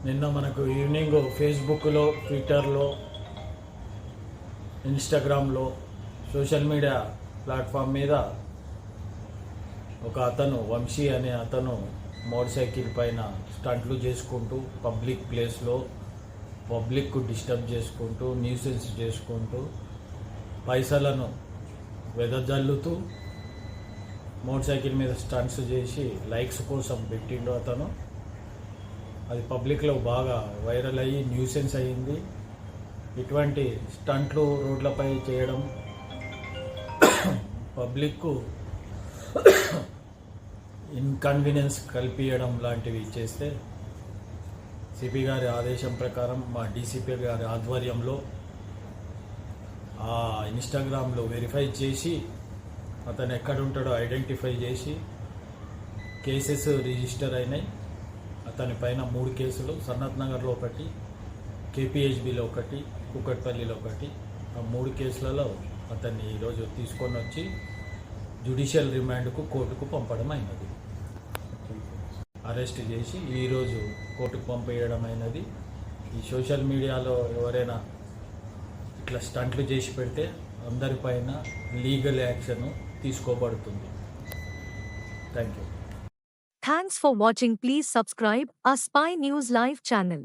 నిన్న మనకు ఈవినింగ్ ఫేస్బుక్లో, ట్విట్టర్లో, ఇన్స్టాగ్రామ్లో, సోషల్ మీడియా ప్లాట్ఫామ్ మీద ఒక అతను, వంశీ అనే అతను మోటార్ సైకిల్ పైన స్టంట్లు చేసుకుంటూ పబ్లిక్ ప్లేస్లో పబ్లిక్కు డిస్టర్బ్ చేసుకుంటూ న్యూసెన్స్ చేసుకుంటూ పైసలను వెదజల్లుతూ మోటార్ సైకిల్ మీద స్టంట్స్ చేసి లైక్స్ కోసం పెట్టిండు అతను. అది పబ్లిక్లో బాగా వైరల్ అయ్యి న్యూసెన్స్ అయ్యింది. ఇటువంటి స్టంట్లు రోడ్లపై చేయడం, పబ్లిక్కు ఇన్కన్వీనియన్స్ కల్పించడం లాంటివి చేస్తే సిపి గారి ఆదేశం ప్రకారం మా డీసీపీ గారి ఆధ్వర్యంలో ఆ ఇన్స్టాగ్రామ్లో వెరిఫై చేసి అతను ఎక్కడుంటాడో ఐడెంటిఫై చేసి కేసెస్ రిజిస్టర్ అయినాయి. అతని పైన 3 కేసులు, సన్నత్ నగర్లో ఒకటి, కేపీహెచ్బిలో ఒకటి, కూకట్పల్లిలో ఒకటి. ఆ 3 కేసులలో అతన్ని ఈరోజు తీసుకొని వచ్చి జ్యుడిషియల్ రిమాండ్కు కోర్టుకు పంపడం అయినది. అరెస్ట్ చేసి ఈరోజు కోర్టుకు పంపేయడం అయినది. ఈ సోషల్ మీడియాలో ఎవరైనా ఇట్లా స్టంట్లు చేసి పెడితే అందరిపైన లీగల్ యాక్షన్ తీసుకోబడుతుంది. Thank you. Thanks for watching. Please subscribe our Spy News Live channel.